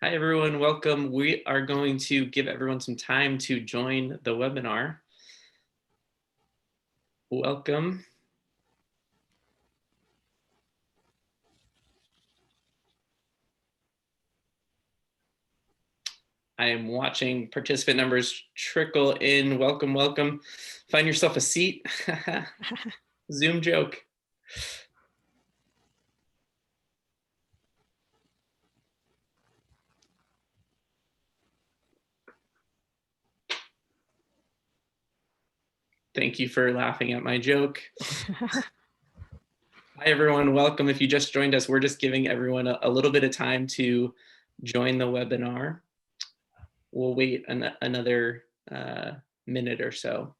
Hi, everyone. Welcome. We are going to give everyone some time to join the webinar. Welcome. I am watching participant numbers trickle in. Welcome, welcome. Find yourself a seat. Zoom joke. Thank you for laughing at my joke. Hi, everyone. Welcome. If you just joined us, we're just giving everyone a little bit of time to join the webinar. We'll wait another minute or so.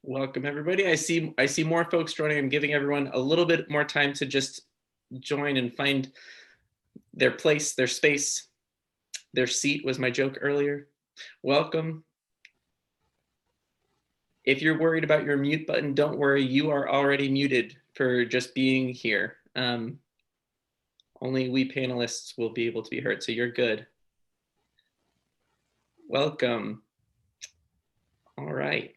Welcome, everybody. I see more folks joining. I'm giving everyone a little bit more time to just join and find their place, their space. Their seat was my joke earlier. Welcome. If you're worried about your mute button, don't worry. You are already muted for just being here. Only we panelists will be able to be heard, so you're good. Welcome. All right.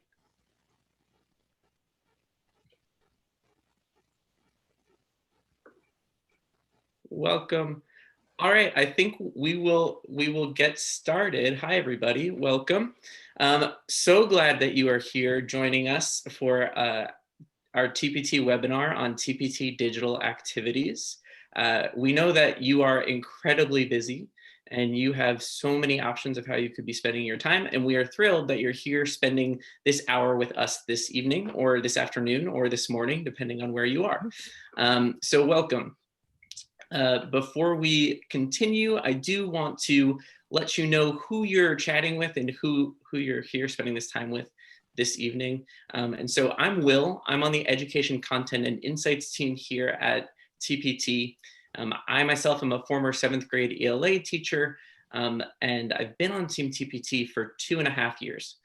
Welcome. All right, I think we will get started. Hi, everybody. Welcome. So glad that you are here joining us for our TpT webinar on TpT Digital Activities. We know that you are incredibly busy and you have so many options of how you could be spending your time. And we are thrilled that you're here spending this hour with us this evening or this afternoon or this morning, depending on where you are. So welcome. Before we continue, I do want to let you know who you're chatting with and who you're here spending this time with this evening. And so I'm Will. I'm on the Education Content and Insights team here at TpT. I myself am a former 7th grade ELA teacher, and I've been on Team TpT for 2.5 years.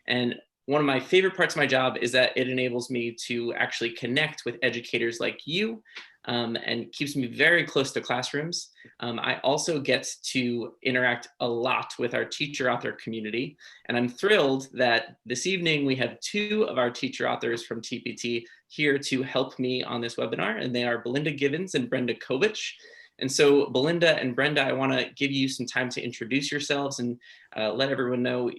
And one of my favorite parts of my job is that it enables me to actually connect with educators like you, and keeps me very close to classrooms. I also get to interact a lot with our teacher author community. And I'm thrilled that this evening we have 2 of our teacher authors from TpT here to help me on this webinar. And they are Belinda Givens and Brenda Kovich. And so Belinda and Brenda, I want to give you some time to introduce yourselves and let everyone know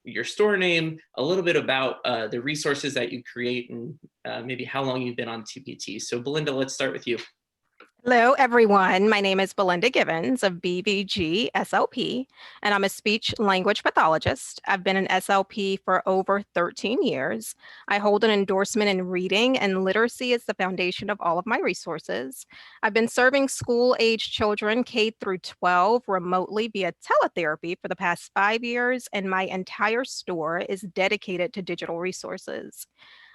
your store name, a little bit about the resources that you create, and maybe how long you've been on TpT. So Belinda, let's start with you. Hello, everyone. My name is Belinda Givens of BVG SLP, and I'm a speech language pathologist. I've been an SLP for over 13 years. I hold an endorsement in reading, and literacy is the foundation of all of my resources. I've been serving school-age children K through 12 remotely via teletherapy for the past 5 years, and my entire store is dedicated to digital resources.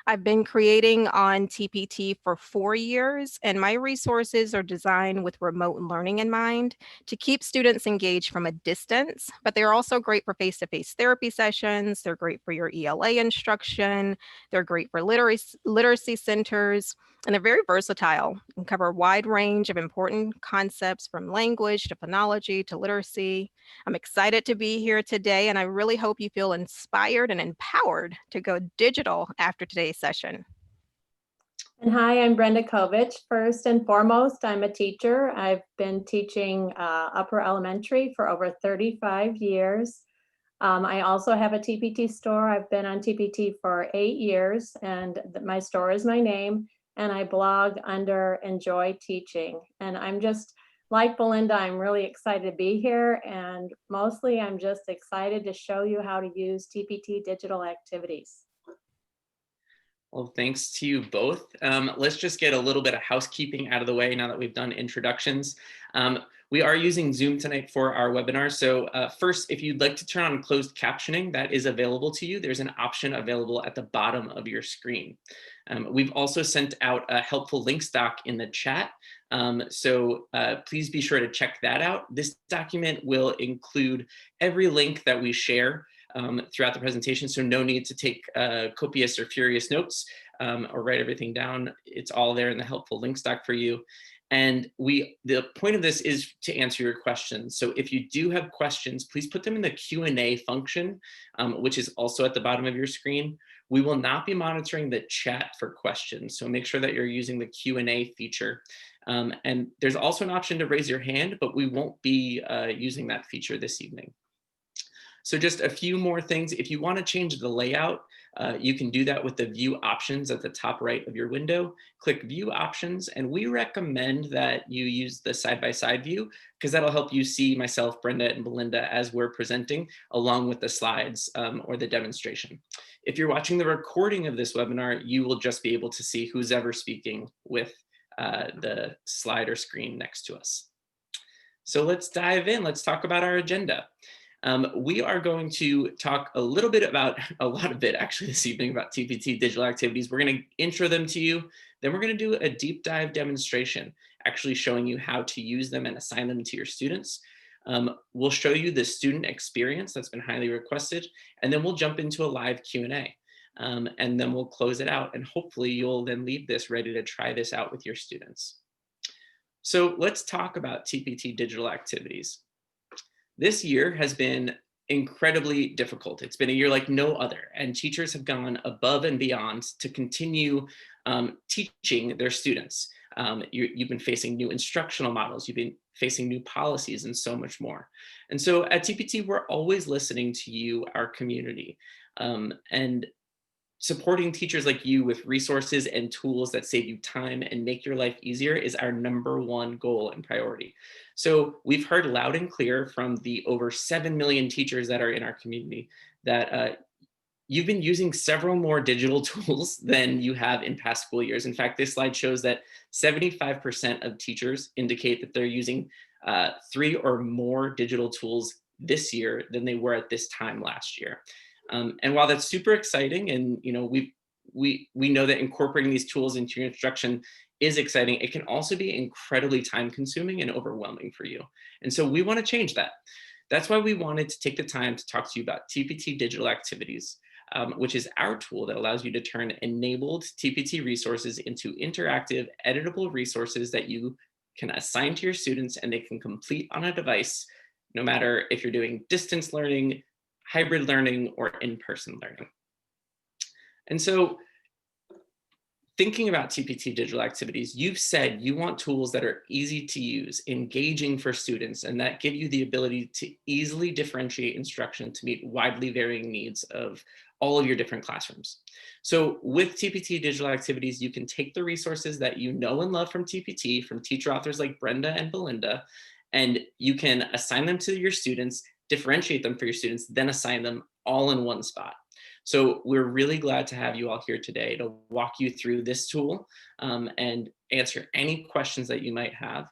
I've been creating on TpT for 4 years, and my resources are designed with remote learning in mind to keep students engaged from a distance, but they're also great for face-to-face therapy sessions. They're great for your ELA instruction. They're great for literacy centers, and they're very versatile and cover a wide range of important concepts from language to phonology to literacy. I'm excited to be here today, and I really hope you feel inspired and empowered to go digital after today's session. And hi, I'm Brenda Kovich. First and foremost, I'm a teacher. I've been teaching upper elementary for over 35 years. I also have a TpT store. I've been on TpT for 8 years, and my store is my name, and I blog under Enjoy Teaching. And I'm just like Belinda, I'm really excited to be here, and mostly I'm just excited to show you how to use TpT Digital Activities. Well, thanks to you both. Let's just get a little bit of housekeeping out of the way now that we've done introductions. We are using Zoom tonight for our webinar. So first, if you'd like to turn on closed captioning, that is available to you. There's an option available at the bottom of your screen. We've also sent out a helpful links doc in the chat. So please be sure to check that out. This document will include every link that we share throughout the presentation, so no need to take copious or furious notes or write everything down. It's all there in the helpful links doc for you. And the point of this is to answer your questions. So if you do have questions, please put them in the Q&A function, which is also at the bottom of your screen. We will not be monitoring the chat for questions, so make sure that you're using the Q&A feature. And there's also an option to raise your hand, but we won't be using that feature this evening. So just a few more things. If you want to change the layout, you can do that with the view options at the top right of your window. Click view options, and we recommend that you use the side-by-side view because that'll help you see myself, Brenda, and Belinda as we're presenting along with the slides or the demonstration. If you're watching the recording of this webinar, you will just be able to see who's ever speaking with the slide or screen next to us. So let's dive in. Let's talk about our agenda. We are going to talk a little bit about, a lot of it actually this evening, about TpT Digital Activities. We're going to intro them to you. Then we're going to do a deep dive demonstration, actually showing you how to use them and assign them to your students. We'll show you the student experience that's been highly requested, and then we'll jump into a live Q&A. And then we'll close it out, and hopefully you'll then leave this ready to try this out with your students. So let's talk about TpT Digital Activities. This year has been incredibly difficult. It's been a year like no other, and teachers have gone above and beyond to continue teaching their students. You've been facing new instructional models, you've been facing new policies, and so much more. And so at TpT, we're always listening to you, our community, and supporting teachers like you with resources and tools that save you time and make your life easier is our #1 goal and priority. So we've heard loud and clear from the over 7 million teachers that are in our community that you've been using several more digital tools than you have in past school years. In fact, this slide shows that 75% of teachers indicate that they're using 3 or more digital tools this year than they were at this time last year. And while that's super exciting, and we know that incorporating these tools into your instruction is exciting, it can also be incredibly time consuming and overwhelming for you. And so we want to change that. That's why we wanted to take the time to talk to you about TpT Digital Activities, which is our tool that allows you to turn enabled TpT resources into interactive, editable resources that you can assign to your students and they can complete on a device, no matter if you're doing distance learning, hybrid learning, or in-person learning. And so thinking about TpT Digital Activities, you've said you want tools that are easy to use, engaging for students, and that give you the ability to easily differentiate instruction to meet widely varying needs of all of your different classrooms. So with TpT Digital Activities, you can take the resources that you know and love from TpT, from teacher authors like Brenda and Belinda, and you can assign them to your students, differentiate them for your students, then assign them all in one spot. So we're really glad to have you all here today to walk you through this tool and answer any questions that you might have.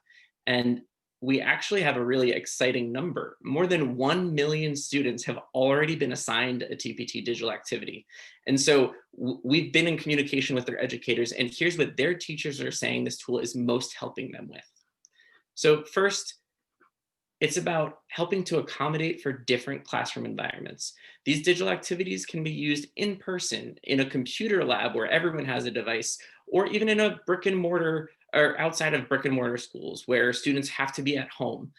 And we actually have a really exciting number. More than 1 million students have already been assigned a TpT digital activity. And so we've been in communication with their educators, and here's what their teachers are saying this tool is most helping them with. So first, it's about helping to accommodate for different classroom environments. These digital activities can be used in person, in a computer lab where everyone has a device, or even in a brick and mortar or outside of brick and mortar schools where students have to be at home.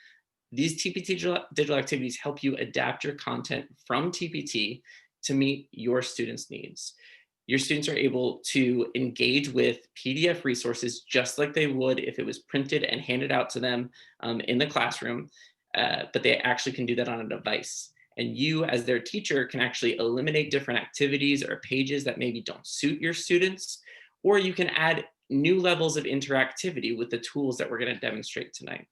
These TpT digital activities help you adapt your content from TpT to meet your students' needs. Your students are able to engage with PDF resources just like they would if it was printed and handed out to them in the classroom, but they actually can do that on a device. And you, as their teacher, can actually eliminate different activities or pages that maybe don't suit your students, or you can add new levels of interactivity with the tools that we're going to demonstrate tonight.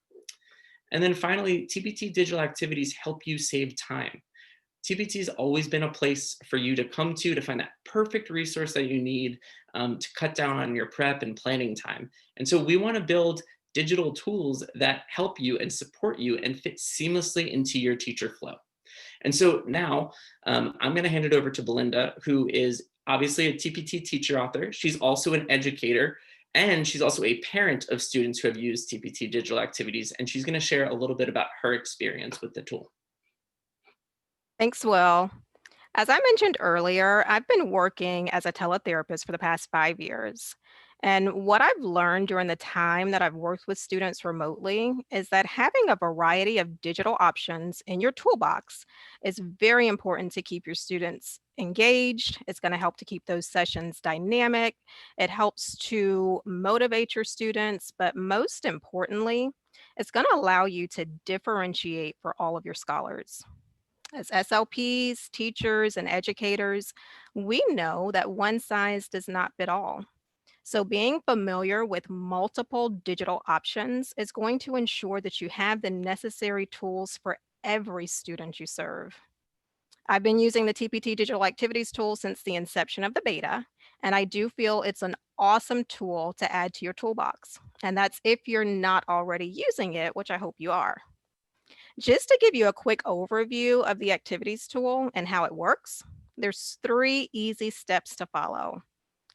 And then finally, TpT digital activities help you save time. TpT has always been a place for you to come to find that perfect resource that you need to cut down on your prep and planning time. And so we want to build digital tools that help you and support you and fit seamlessly into your teacher flow. And so now I'm going to hand it over to Belinda, who is obviously a TpT teacher author. She's also an educator, and she's also a parent of students who have used TpT Digital Activities, and she's going to share a little bit about her experience with the tool. Thanks, Will. As I mentioned earlier, I've been working as a teletherapist for the past 5 years. And what I've learned during the time that I've worked with students remotely is that having a variety of digital options in your toolbox is very important to keep your students engaged. It's going to help to keep those sessions dynamic. It helps to motivate your students, but most importantly, it's going to allow you to differentiate for all of your scholars. As SLPs, teachers, and educators, we know that one size does not fit all. So, being familiar with multiple digital options is going to ensure that you have the necessary tools for every student you serve. I've been using the TpT Digital Activities tool since the inception of the beta, and I do feel it's an awesome tool to add to your toolbox. And that's if you're not already using it, which I hope you are. Just to give you a quick overview of the activities tool and how it works, there's 3 easy steps to follow.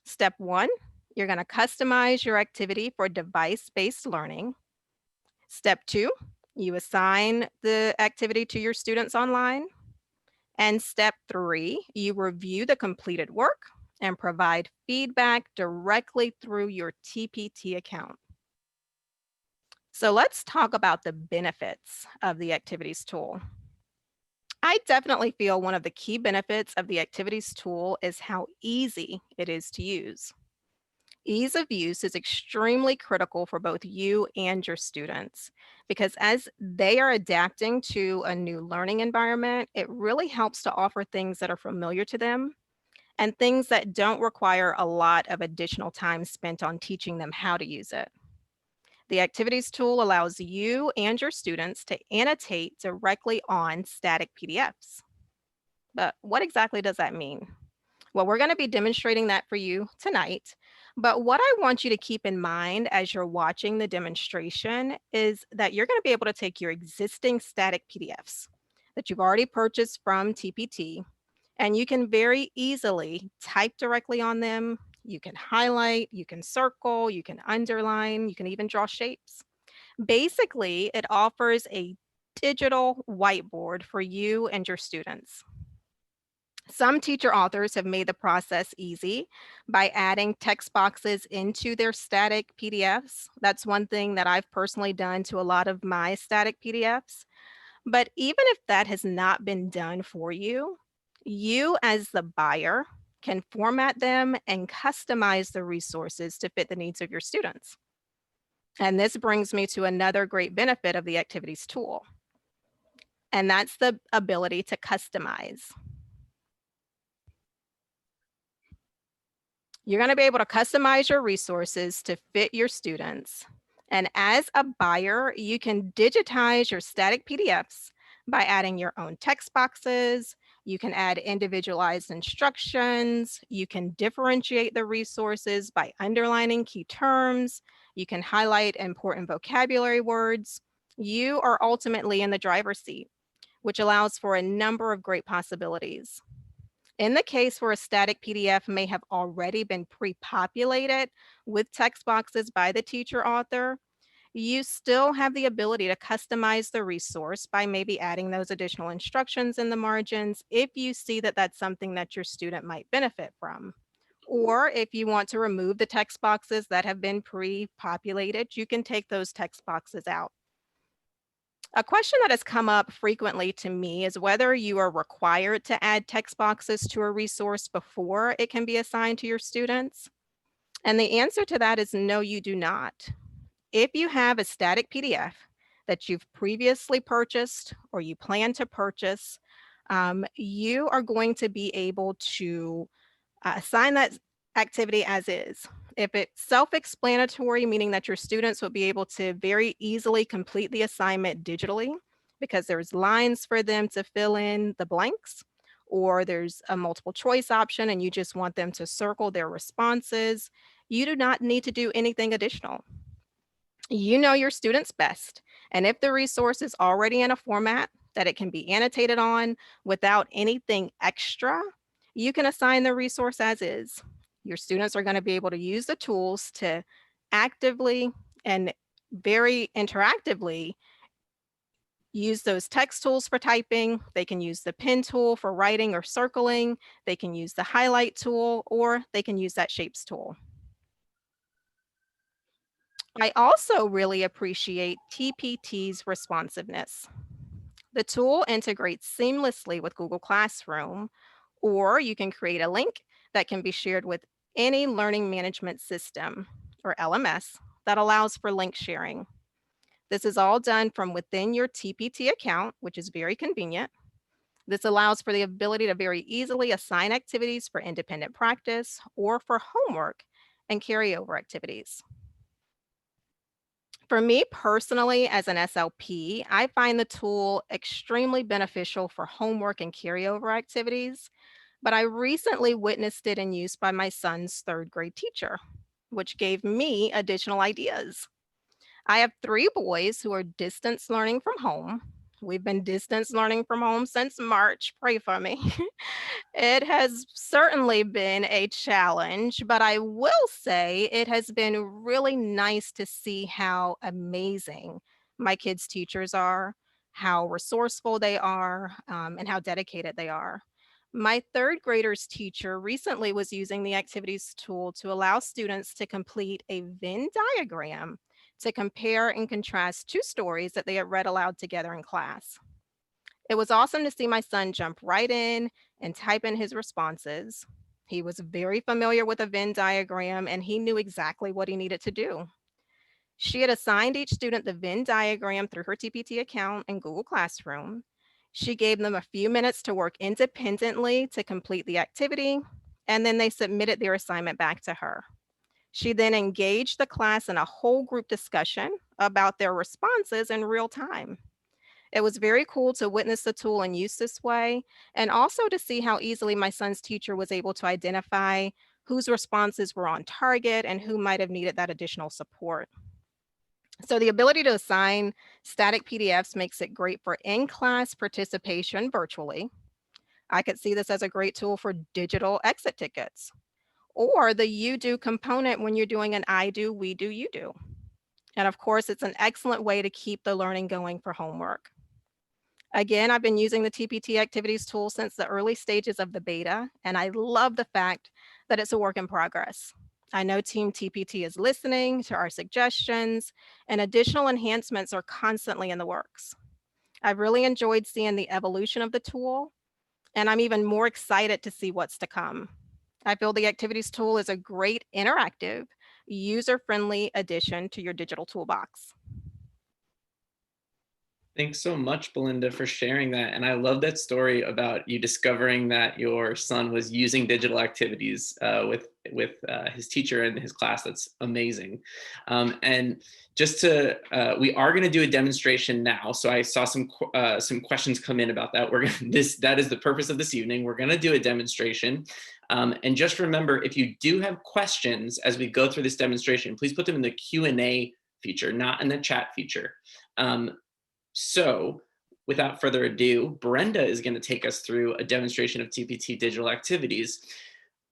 Step 1, you're going to customize your activity for device-based learning. Step 2, you assign the activity to your students online. And step 3, you review the completed work and provide feedback directly through your TpT account. So let's talk about the benefits of the activities tool. I definitely feel one of the key benefits of the activities tool is how easy it is to use. Ease of use is extremely critical for both you and your students because as they are adapting to a new learning environment, it really helps to offer things that are familiar to them and things that don't require a lot of additional time spent on teaching them how to use it. The activities tool allows you and your students to annotate directly on static PDFs. But what exactly does that mean? Well, we're going to be demonstrating that for you tonight. But what I want you to keep in mind as you're watching the demonstration is that you're going to be able to take your existing static PDFs that you've already purchased from TpT, and you can very easily type directly on them. You can highlight, you can circle, you can underline, you can even draw shapes. Basically, it offers a digital whiteboard for you and your students. Some teacher authors have made the process easy by adding text boxes into their static PDFs. That's one thing that I've personally done to a lot of my static PDFs. But even if that has not been done for you, you as the buyer can format them and customize the resources to fit the needs of your students. And this brings me to another great benefit of the activities tool, and that's the ability to customize. You're going to be able to customize your resources to fit your students. And as a buyer, you can digitize your static PDFs by adding your own text boxes. You can add individualized instructions. You can differentiate the resources by underlining key terms. You can highlight important vocabulary words. You are ultimately in the driver's seat, which allows for a number of great possibilities. In the case where a static PDF may have already been pre-populated with text boxes by the teacher author, you still have the ability to customize the resource by maybe adding those additional instructions in the margins if you see that that's something that your student might benefit from. Or if you want to remove the text boxes that have been pre-populated, you can take those text boxes out. A question that has come up frequently to me is whether you are required to add text boxes to a resource before it can be assigned to your students. And the answer to that is no, you do not. If you have a static PDF that you've previously purchased or you plan to purchase, you are going to be able to assign that activity as is. If it's self-explanatory, meaning that your students will be able to very easily complete the assignment digitally because there's lines for them to fill in the blanks, or there's a multiple choice option and you just want them to circle their responses, you do not need to do anything additional. You know your students best, and if the resource is already in a format that it can be annotated on without anything extra, You can assign the resource as is. Your students are going to be able to use the tools to actively and very interactively use those text tools for typing. They can use the pen tool for writing or circling. They can use the highlight tool, or they can use that shapes tool. I also really appreciate TpT's responsiveness. The tool integrates seamlessly with Google Classroom, or you can create a link that can be shared with any learning management system, or LMS, that allows for link sharing. This is all done from within your TpT account, which is very convenient. This allows for the ability to very easily assign activities for independent practice or for homework and carryover activities. For me personally, as an SLP, I find the tool extremely beneficial for homework and carryover activities, but I recently witnessed it in use by my son's third grade teacher, which gave me additional ideas. I have three boys who are distance learning from home. We've been distance learning from home since March. Pray for me. It has certainly been a challenge, but I will say it has been really nice to see how amazing my kids' teachers are, how resourceful they are, and how dedicated they are. My third grader's teacher recently was using the activities tool to allow students to complete a Venn diagram to compare and contrast two stories that they had read aloud together in class. It was awesome to see my son jump right in and type in his responses. He was very familiar with a Venn diagram and he knew exactly what he needed to do. She had assigned each student the Venn diagram through her TpT account in Google Classroom. She gave them a few minutes to work independently to complete the activity, and then they submitted their assignment back to her. She then engaged the class in a whole group discussion about their responses in real time. It was very cool to witness the tool in use this way, and also to see how easily my son's teacher was able to identify whose responses were on target and who might have needed that additional support. So the ability to assign static PDFs makes it great for in-class participation virtually. I could see this as a great tool for digital exit tickets, or the you do component when you're doing an I do, we do, you do. And of course, it's an excellent way to keep the learning going for homework. Again, I've been using the TpT Activities tool since the early stages of the beta, and I love the fact that it's a work in progress. I know Team TpT is listening to our suggestions, and additional enhancements are constantly in the works. I've really enjoyed seeing the evolution of the tool, and I'm even more excited to see what's to come. I feel the Activities tool is a great interactive, user-friendly addition to your digital toolbox. Thanks so much, Belinda, for sharing that. And I love that story about you discovering that your son was using digital activities with his teacher in his class. That's amazing. And just to, we are going to do a demonstration now. So I saw some questions come in about that. That is the purpose of this evening. We're going to do a demonstration. And just remember, if you do have questions as we go through this demonstration, please put them in the Q&A feature, not in the chat feature. So without further ado, Brenda is going to take us through a demonstration of TpT Digital Activities.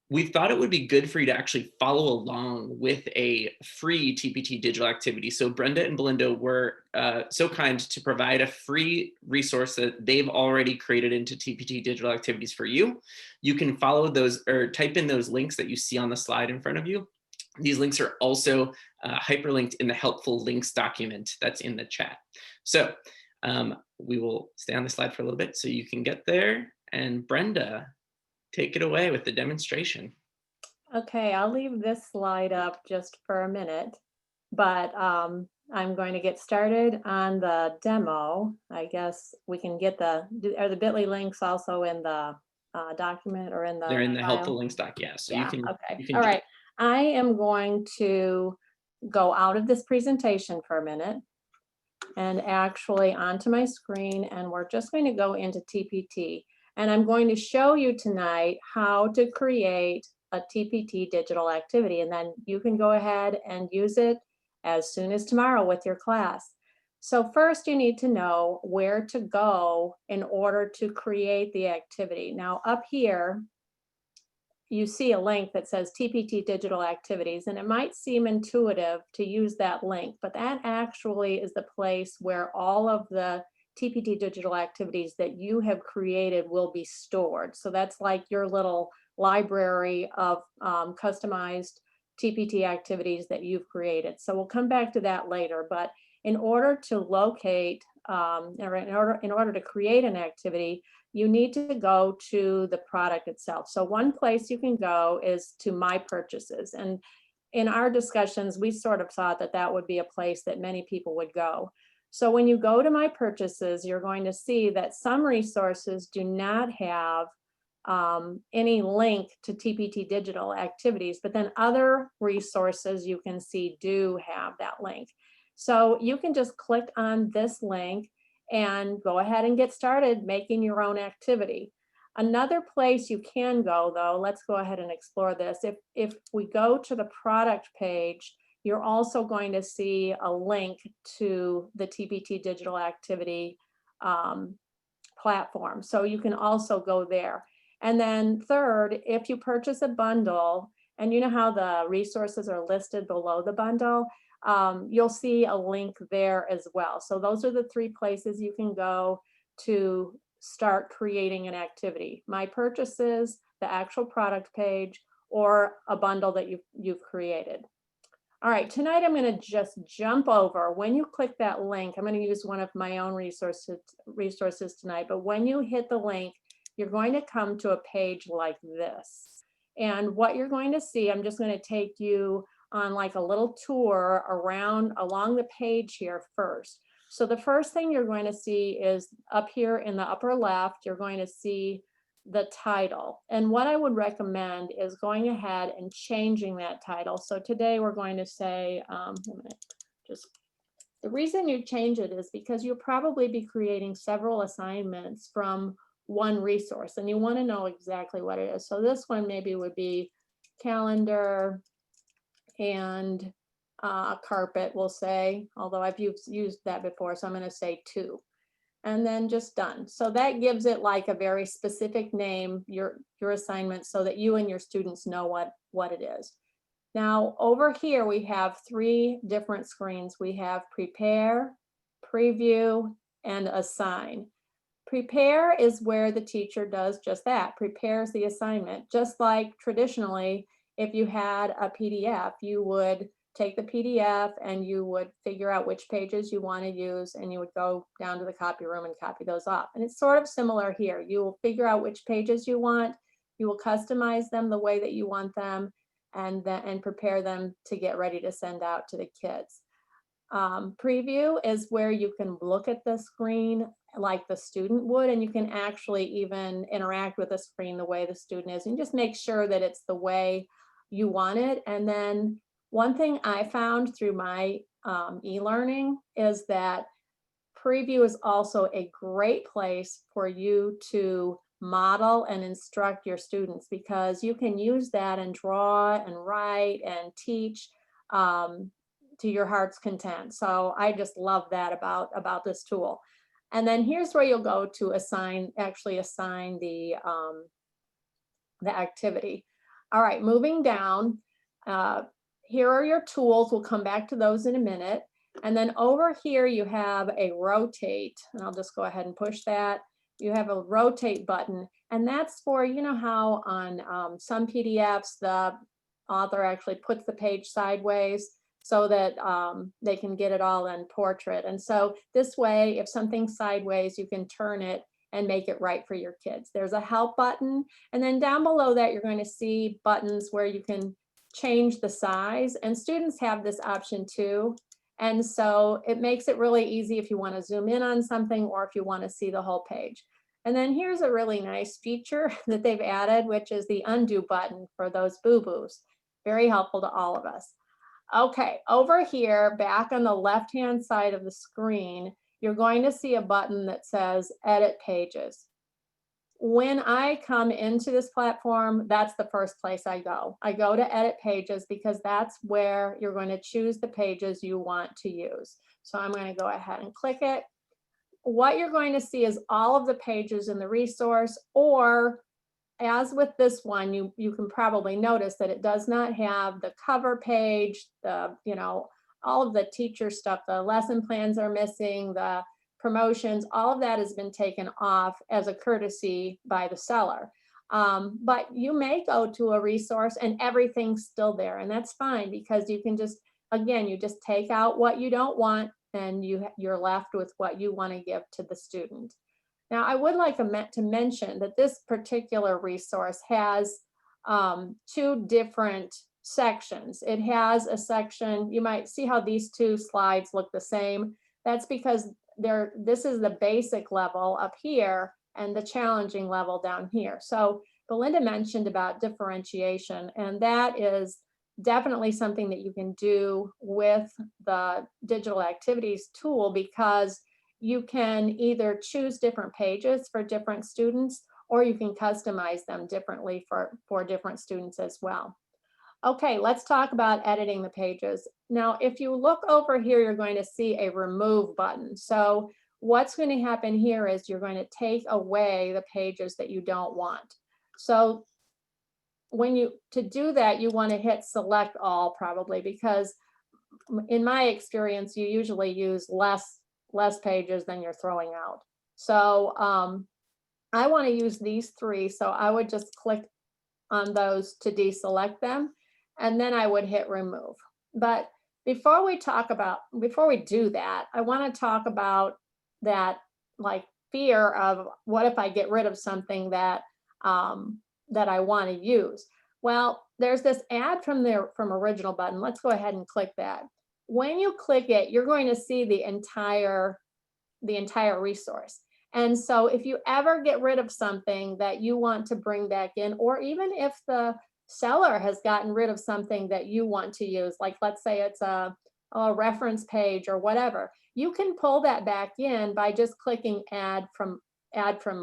We thought it would be good for you to actually follow along with a free TpT Digital Activity. So Brenda and Belinda were so kind to provide a free resource that they've already created into TpT Digital Activities for you. You can follow those or type in those links that you see on the slide in front of you. These links are also hyperlinked in the helpful links document that's in the chat. So we will stay on the slide for a little bit so you can get there. And Brenda, take it away with the demonstration. Okay, I'll leave this slide up just for a minute, but I'm going to get started on the demo. I guess we can get are the bit.ly links also in the document or in the They're in the file? helpful links doc, yeah. So yeah, you okay. can All right. I am going to go out of this presentation for a minute and actually onto my screen, and we're just going to go into TpT. And I'm going to show you tonight how to create a TpT digital activity, and then you can go ahead and use it as soon as tomorrow with your class. So first you need to know where to go in order to create the activity. Now up here, you see a link that says TpT Digital Activities, and it might seem intuitive to use that link, but that actually is the place where all of the TpT Digital Activities that you have created will be stored. So that's like your little library of customized TpT activities that you've created. So we'll come back to that later, but in order to locate, or in order to create an activity, you need to go to the product itself. So one place you can go is to My Purchases. And in our discussions, we sort of thought that that would be a place that many people would go. So when you go to My Purchases, you're going to see that some resources do not have any link to TpT Digital Activities, but then other resources you can see do have that link. So you can just click on this link and go ahead and get started making your own activity. Another place you can go, though, let's go ahead and explore this. If we go to the product page, you're also going to see a link to the TpT Digital Activity platform. So you can also go there. And then third, if you purchase a bundle, and you know how the resources are listed below the bundle, you'll see a link there as well. So those are the three places you can go to start creating an activity: My Purchases, the actual product page, or a bundle that you've created. All right, tonight I'm going to just jump over. When you click that link, I'm going to use one of my own resources tonight, but when you hit the link, you're going to come to a page like this. And what you're going to see, I'm just going to take you on like a little tour along the page here first. So the first thing you're going to see is up here in the upper left, you're going to see the title. And what I would recommend is going ahead and changing that title. So today we're going to say, the reason you change it is because you'll probably be creating several assignments from one resource, and you want to know exactly what it is. So this one maybe would be calendar and carpet, we'll say, although I've used that before, so I'm going to say 2, and then just done. So that gives it like a very specific name, your assignment, so that you and your students know what it is. Now over here we have 3 different screens. We have prepare, preview, and assign. Prepare is where the teacher does just that, prepares the assignment. Just like traditionally, if you had a PDF, you would take the PDF and you would figure out which pages you want to use, and you would go down to the copy room and copy those off. And it's sort of similar here. You will figure out which pages you want, you will customize them the way that you want them, and prepare them to get ready to send out to the kids. Preview is where you can look at the screen like the student would, and you can actually even interact with the screen the way the student is, and just make sure that it's the way you want it. And then one thing I found through my e-learning is that preview is also a great place for you to model and instruct your students, because you can use that and draw and write and teach to your heart's content. So I just love that about this tool. And then here's where you'll go to assign the activity. All right, moving down, here are your tools. We'll come back to those in a minute. And then over here you have a rotate, and I'll just go ahead and push that. You have a rotate button, and that's for, you know how on some PDFs the author actually puts the page sideways so that they can get it all in portrait. And so this way, if something's sideways, you can turn it and make it right for your kids. There's a help button, and then down below that you're going to see buttons where you can change the size, and students have this option too. And so it makes it really easy if you want to zoom in on something or if you want to see the whole page. And then here's a really nice feature that they've added, which is the undo button for those boo-boos. Very helpful to all of us. Okay, over here, back on the left-hand side of the screen, you're going to see a button that says Edit Pages. When I come into this platform, that's the first place I go. I go to Edit Pages because that's where you're going to choose the pages you want to use. So I'm going to go ahead and click it. What you're going to see is all of the pages in the resource, or as with this one, you can probably notice that it does not have the cover page, the, all of the teacher stuff, the lesson plans are missing, the promotions, all of that has been taken off as a courtesy by the seller. But you may go to a resource and everything's still there, and that's fine, because you can just, again, you just take out what you don't want and you're left with what you want to give to the student. Now, I would like to mention that this particular resource has 2 different sections. It has a section, you might see how these 2 slides look the same. That's because this is the basic level up here and the challenging level down here. So Belinda mentioned about differentiation, and that is definitely something that you can do with the digital activities tool, because you can either choose different pages for different students, or you can customize them differently for different students as well. Okay, let's talk about editing the pages. Now, if you look over here, you're going to see a remove button. So what's going to happen here is you're going to take away the pages that you don't want. So to do that, you want to hit select all, probably, because in my experience, you usually use less pages than you're throwing out. So I want to use these 3, so I would just click on those to deselect them, and then I would hit remove. But before we do that, I want to talk about that, like, fear of what if I get rid of something that that I want to use. Well, there's this add from original button. Let's go ahead and click that. When you click it, you're going to see the entire resource. And so if you ever get rid of something that you want to bring back in, or even if the seller has gotten rid of something that you want to use, like let's say it's a reference page or whatever, you can pull that back in by just clicking add from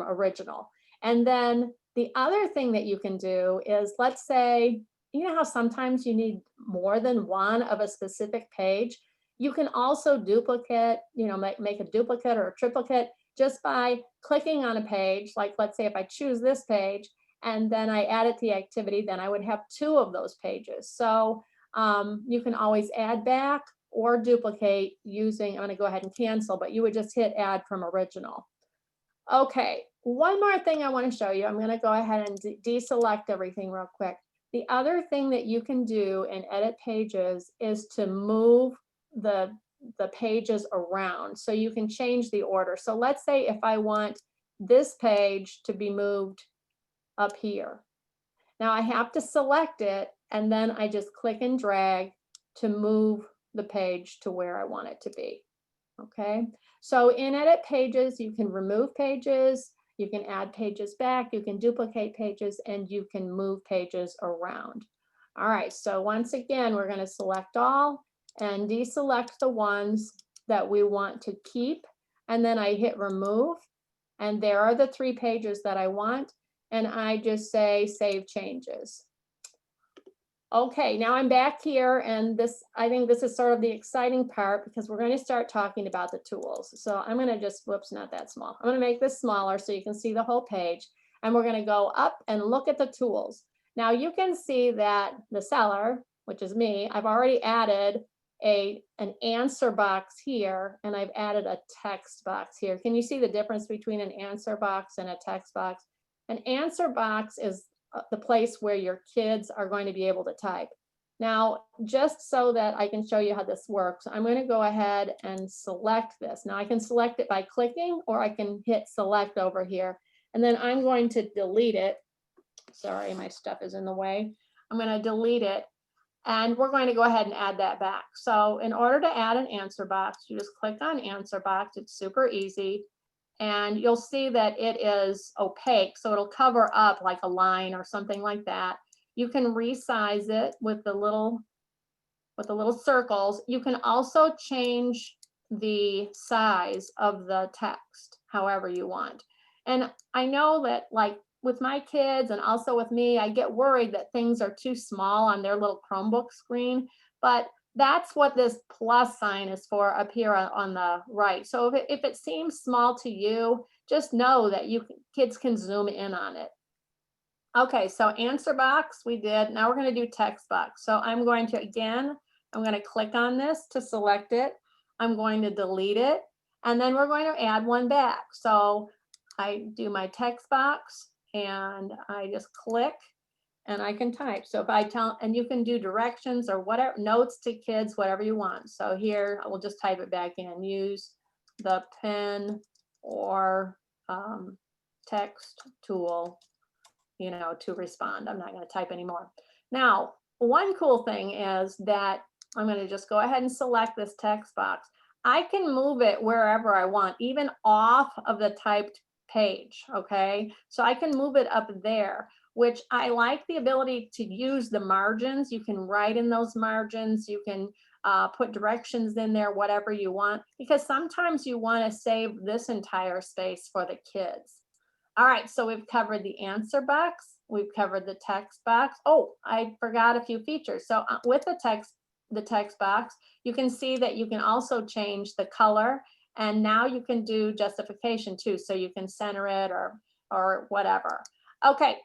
original. And then the other thing that you can do is, let's say, you know how sometimes you need more than one of a specific page? You can also duplicate, make a duplicate or a triplicate just by clicking on a page. Like, let's say if I choose this page and then I add it to the activity, then I would have 2 of those pages. So you can always add back or duplicate using, I'm going to go ahead and cancel, but you would just hit add from original. Okay, one more thing I want to show you. I'm going to go ahead and deselect everything real quick. The other thing that you can do in edit pages is to move the pages around, so you can change the order. So let's say if I want this page to be moved up here. Now I have to select it, and then I just click and drag to move the page to where I want it to be. Okay, so in edit pages, you can remove pages, you can add pages back, you can duplicate pages, and you can move pages around. All right, so once again, we're going to select all and deselect the ones that we want to keep. And then I hit remove, and there are the 3 pages that I want. And I just say save changes. Okay, now I'm back here, and I think this is sort of the exciting part, because we're going to start talking about the tools. So I'm going to just, whoops, not that small. I'm going to make this smaller so you can see the whole page, and we're going to go up and look at the tools. Now you can see that the seller, which is me, I've already added an answer box here, and I've added a text box here. Can you see the difference between an answer box and a text box? An answer box is the place where your kids are going to be able to type. Now, just so that I can show you how this works, I'm going to go ahead and select this. Now I can select it by clicking, or I can hit select over here, and then I'm going to delete it. Sorry, my stuff is in the way. I'm going to delete it, and we're going to go ahead and add that back. So in order to add an answer box, you just click on answer box. It's super easy. And you'll see that it is opaque, so it'll cover up like a line or something like that. You can resize it with the little circles. You can also change the size of the text however you want. And I know that, like with my kids and also with me, I get worried that things are too small on their little Chromebook screen, but that's what this plus sign is for up here on the right. So if it seems small to you, just know that kids can zoom in on it. Okay, so answer box we did. Now we're going to do text box. So I'm going to, again, I'm going to click on this to select it. I'm going to delete it. And then we're going to add one back. So I do my text box and I just click and I can type. So if I tell, and you can do directions or whatever, notes to kids, whatever you want. So here, I will just type it back in, use the pen or text tool, you know, to respond. I'm not going to type anymore. Now, one cool thing is that I'm going to just go ahead and select this text box. I can move it wherever I want, even off of the typed page. Okay, so I can move it up there, which I like the ability to use the margins. You can write in those margins. You can put directions in there, whatever you want, because sometimes you want to save this entire space for the kids. All right, so we've covered the answer box. We've covered the text box. Oh, I forgot a few features. So with the text box, you can see that you can also change the color, and now you can do justification too. So you can center it or whatever. Okay,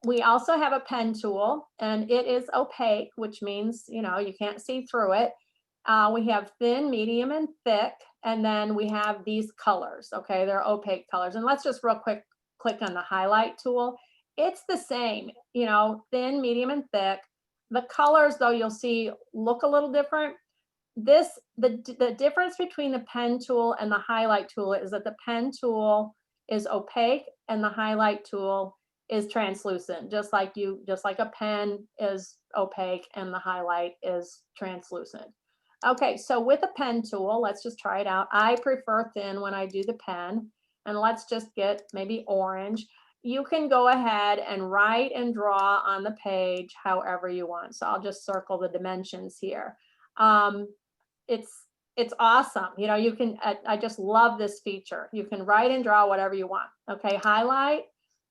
we also have a pen tool, and it is opaque, which means, you know, you can't see through it. We have thin, medium, and thick, and then we have these colors. Okay, they're opaque colors. And let's just real quick click on the highlight tool. It's the same, you know, thin, medium, and thick. The colors, though, you'll see look a little different. The difference between the pen tool and the highlight tool is that the pen tool is opaque and the highlight tool is translucent, just like a pen is opaque and the highlight is translucent. Okay, so with a pen tool, let's just try it out. I prefer thin when I do the pen, and let's just get maybe orange. You can go ahead and write and draw on the page however you want. So I'll just circle the dimensions here. It's awesome. You know, you can, I just love this feature. You can write and draw whatever you want. Okay, highlight,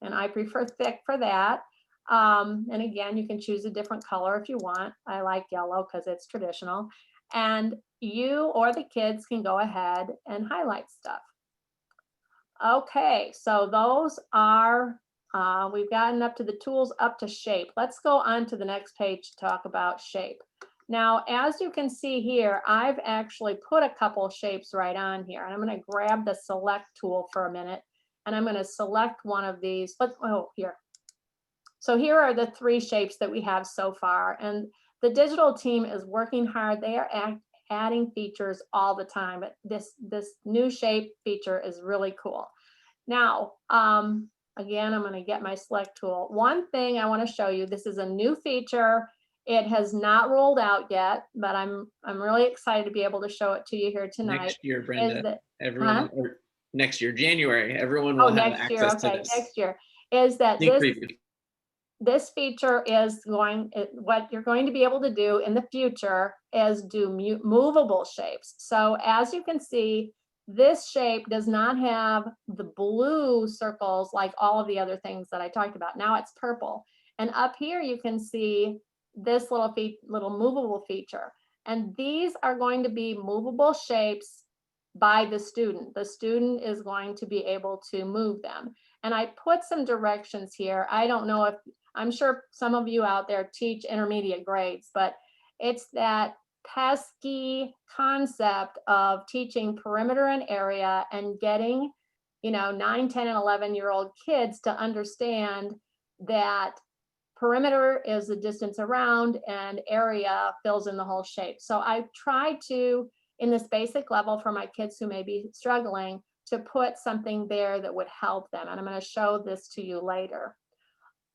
and I prefer thick for that. And again, you can choose a different color if you want. I like yellow because it's traditional. And you or the kids can go ahead and highlight stuff. Okay, so those are, we've gotten up to the tools, up to shape. Let's go on to the next page to talk about shape. Now, as you can see here, I've actually put a couple shapes right on here, and I'm going to grab the select tool for a minute, and I'm going to select one of these. Oh, here. So here are the 3 shapes that we have so far, and the digital team is working hard. They are adding features all the time, but this new shape feature is really cool. Now, again, I'm going to get my select tool. One thing I want to show you, this is a new feature. It has not rolled out yet, but I'm really excited to be able to show it to you here tonight. Next year, Brenda, everyone, or next year, January, everyone will have next year, access okay, to this. next year, is that this feature is what you're going to be able to do in the future is do movable shapes. So as you can see, this shape does not have the blue circles like all of the other things that I talked about. Now it's purple. And up here you can see this little movable feature. And these are going to be movable shapes by the student. The student is going to be able to move them. And I put some directions here. I don't know if, I'm sure some of you out there teach intermediate grades, but it's that pesky concept of teaching perimeter and area and getting, you know, 9, 10, and 11-year-old kids to understand that perimeter is the distance around and area fills in the whole shape. So I try to, in this basic level for my kids who may be struggling, to put something there that would help them. And I'm going to show this to you later.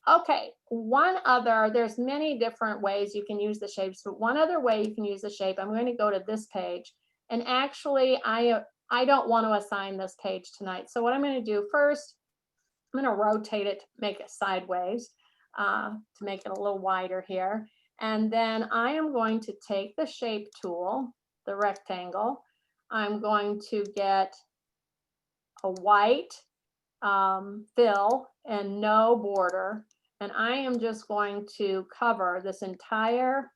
Okay, there's many different ways you can use the shapes, but one other way you can use the shape, I'm going to go to this page. And actually, I don't want to assign this page tonight. So what I'm going to do first, I'm going to rotate it to make it sideways, to make it a little wider here. And then I am going to take the shape tool, the rectangle. I'm going to get a white fill and no border. And I am just going to cover this entire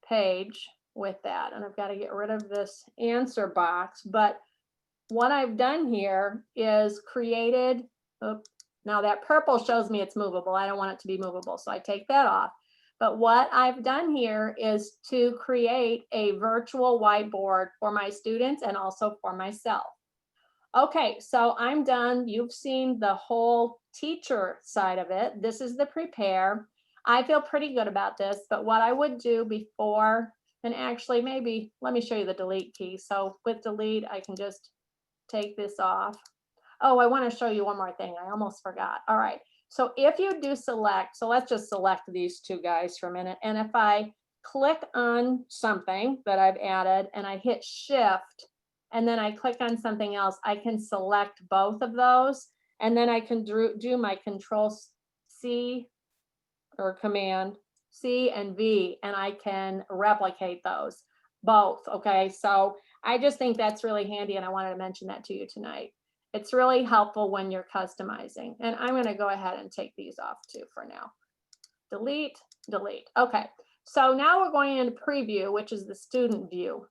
page with that. And I've got to get rid of this answer box. But what I've done here is created, Now that purple shows me it's movable. I don't want it to be movable, so I take that off. But what I've done here is to create a virtual whiteboard for my students and also for myself. Okay, so I'm done. You've seen the whole teacher side of it. This is the prepare. I feel pretty good about this, but what I would do before, and actually maybe, let me show you the delete key. So with delete, I can just take this off. Oh, I want to show you one more thing. I almost forgot. All right. So if you do select, so let's just select these two guys for a minute. And if I click on something that I've added and I hit shift and then I click on something else, I can select both of those. And then I can do my control C or command C and V, and I can replicate those both. Okay. So I just think that's really handy. And I wanted to mention that to you tonight. It's really helpful when you're customizing. And I'm going to go ahead and take these off too for now. Delete, delete. Okay, so now we're going into preview, which is the student view.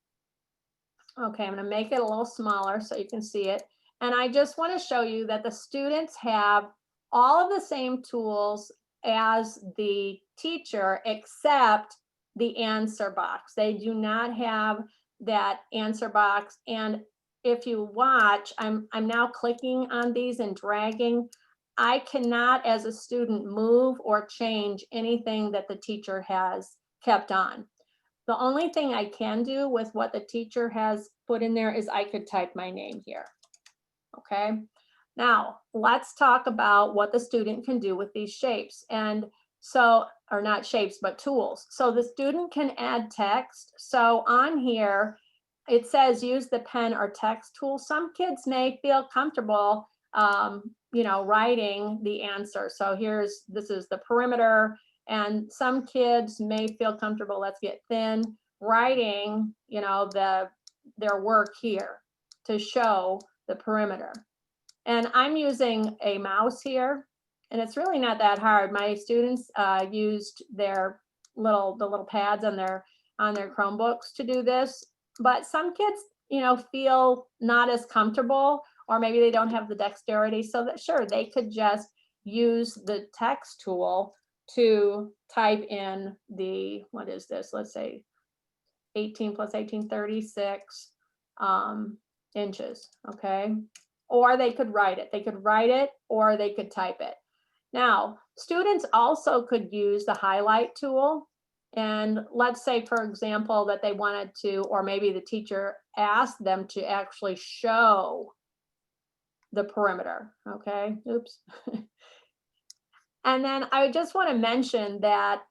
Okay, I'm going to make it a little smaller so you can see it. And I just want to show you that the students have all of the same tools as the teacher, except the answer box. They do not have that answer box. And if you watch, I'm now clicking on these and dragging. I cannot, as a student, move or change anything that the teacher has kept on. The only thing I can do with what the teacher has put in there is I could type my name here. Okay. Now let's talk about what the student can do with these shapes. And so, or not shapes, but tools. So the student can add text. So on here, it says use the pen or text tool. Some kids may feel comfortable, writing the answer. So this is the perimeter, and some kids may feel comfortable, let's get thin, writing, their work here to show the perimeter. And I'm using a mouse here, and it's really not that hard. My students used the little pads on their Chromebooks to do this. But some kids, feel not as comfortable, or maybe they don't have the dexterity. So that sure, they could just use the text tool to type in what is this? Let's say 18 plus 18, 36 inches. Okay. Or they could write it. They could write it or they could type it. Now, students also could use the highlight tool. And let's say, for example, that they wanted to, or maybe the teacher asked them to actually show the perimeter. Okay, oops. And then I just want to mention that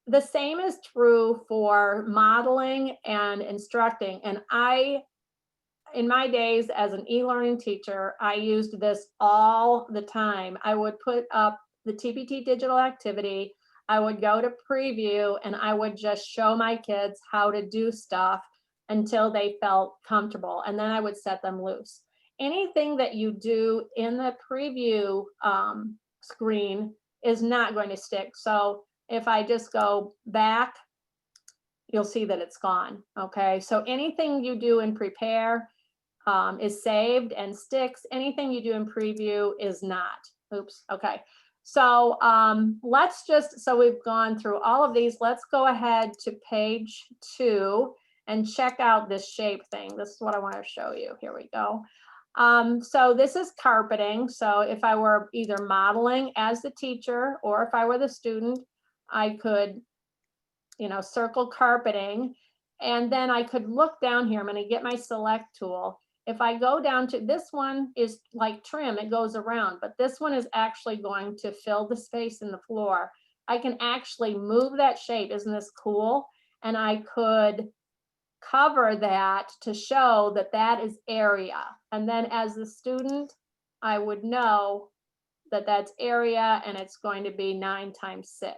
the same is true for modeling and instructing. And in my days as an e-learning teacher, I used this all the time. I would put up the TpT Digital Activity. I would go to preview and I would just show my kids how to do stuff until they felt comfortable. And then I would set them loose. Anything that you do in the preview screen is not going to stick. So if I just go back, you'll see that it's gone. Okay, so anything you do in prepare is saved and sticks. Anything you do in preview is not. Oops. Okay. So so we've gone through all of these. Let's go ahead to page 2 and check out this shape thing. This is what I want to show you. Here we go. So this is carpeting. So if I were either modeling as the teacher or if I were the student, I could, circle carpeting. And then I could look down here. I'm going to get my select tool. If I go down to this one is like trim, it goes around, but this one is actually going to fill the space in the floor. I can actually move that shape. Isn't this cool? And I could cover that to show that that is area. And then as the student, I would know that that's area and it's going to be 9 times 6.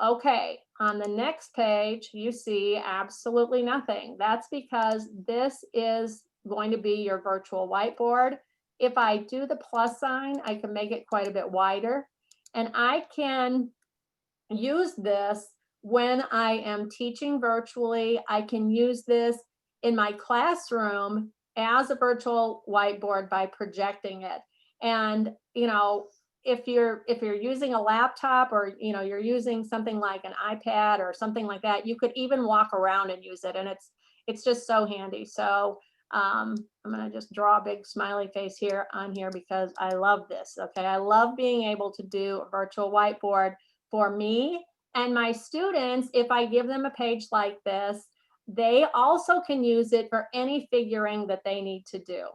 Okay, on the next page, you see absolutely nothing. That's because this is going to be your virtual whiteboard. If I do the plus sign, I can make it quite a bit wider. And I can use this when I am teaching virtually. I can use this in my classroom as a virtual whiteboard by projecting it. And, if you're using a laptop, or you're using something like an iPad or something like that, you could even walk around and use it, and it's just so handy. So I'm going to just draw a big smiley face here on here because I love this. Okay, I love being able to do a virtual whiteboard for me and my students. If I give them a page like this, they also can use it for any figuring that they need to do.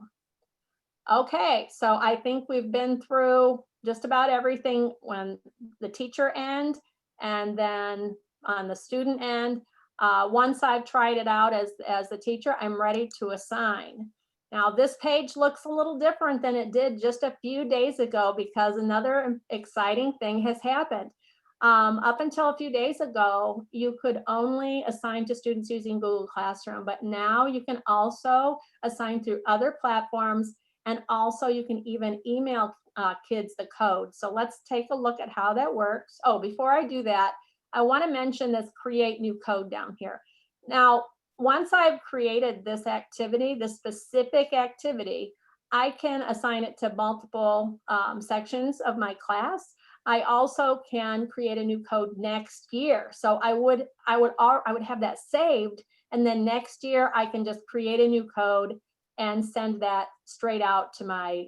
Okay, so I think we've been through just about everything on the teacher end, and then on the student end. Once I've tried it out as the teacher, I'm ready to assign. Now this page looks a little different than it did just a few days ago because another exciting thing has happened. Up until a few days ago, you could only assign to students using Google Classroom, but now you can also assign through other platforms. And also you can even email kids the code. So let's take a look at how that works. Oh, before I do that, I want to mention this create new code down here. Now, once I've created this activity, this specific activity, I can assign it to multiple sections of my class. I also can create a new code next year. So I would have that saved, and then next year I can just create a new code and send that straight out to my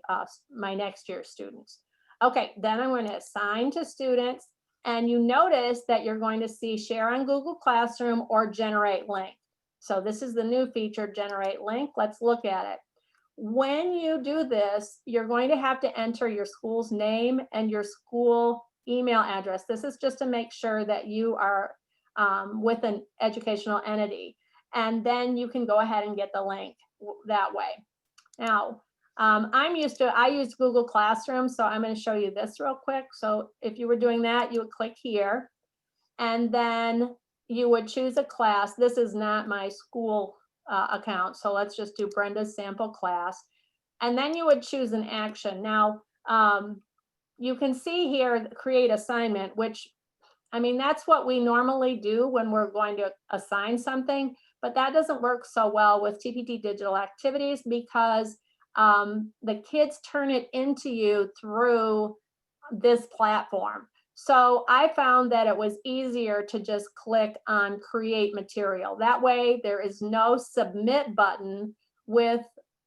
my next year's students. Okay, then I'm going to assign to students, and you notice that you're going to see share on Google Classroom or generate link. So this is the new feature, generate link. Let's look at it. When you do this, you're going to have to enter your school's name and your school email address. This is just to make sure that you are with an educational entity, and then you can go ahead and get the link that way. Now, I use Google Classroom, so I'm going to show you this real quick. So if you were doing that, you would click here, and then you would choose a class. This is not my school account, so let's just do Brenda's sample class. And then you would choose an action. Now, you can see here, create assignment, which, I mean, that's what we normally do when we're going to assign something, but that doesn't work so well with TpT Digital Activities because the kids turn it into you through this platform. So I found that it was easier to just click on create material. That way there is no submit button with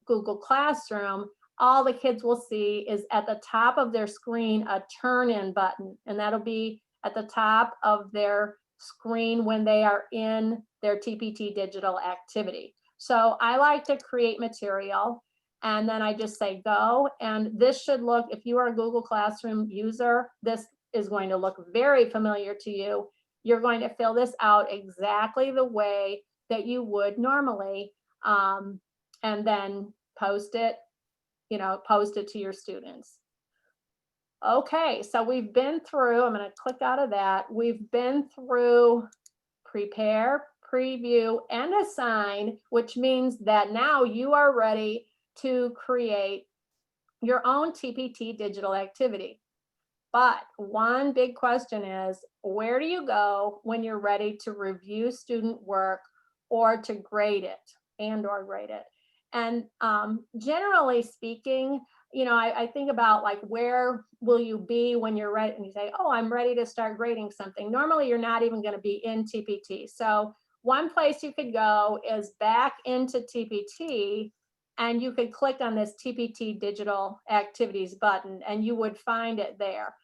Google Classroom. All the kids will see is at the top of their screen a turn in button, and that'll be at the top of their screen when they are in their TpT Digital activity. So I like to create material, and then I just say go, and this should look, if you are a Google Classroom user, this is going to look very familiar to you. You're going to fill this out exactly the way that you would normally, and then post it, post it to your students. Okay, so we've been through, I'm going to click out of that. We've been through prepare, preview, and assign, which means that now you are ready to create your own TpT digital activity. But one big question is, where do you go when you're ready to review student work or to grade it or grade it? And generally speaking, I think about like, where will you be when you're ready and you say, oh, I'm ready to start grading something. Normally, you're not even going to be in TpT. So one place you could go is back into TpT, and you could click on this TpT Digital Activities button, and you would find it there.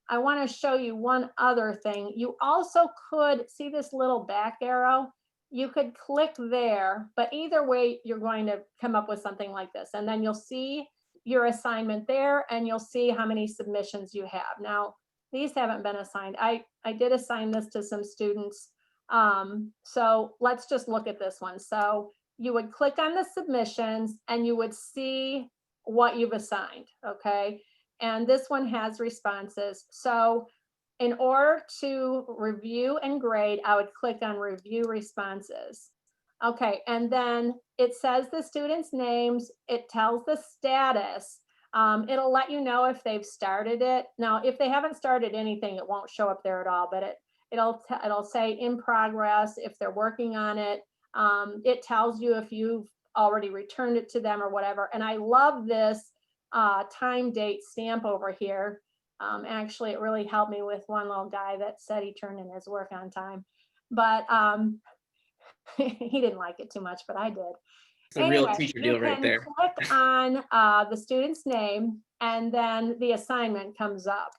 I want to show you one other thing. You also could see this little back arrow. You could click there, but either way, you're going to come up with something like this. And then you'll see your assignment there, and you'll see how many submissions you have. Now, these haven't been assigned. I did assign this to some students. So let's just look at this one. So you would click on the submissions, and you would see what you've assigned, okay? And this one has responses. So in order to review and grade, I would click on review responses. Okay, and then it says the students' names, it tells the status. It'll let you know if they've started it. Now, if they haven't started anything, it won't show up there at all, but it'll say in progress if they're working on it. It tells you if you've already returned it to them or whatever. And I love this time date stamp over here. Actually, it really helped me with one little guy that said he turned in his work on time, but he didn't like it too much, but I did. It's a real Anyway, teacher you deal right can there. click on the student's name, and then the assignment comes up.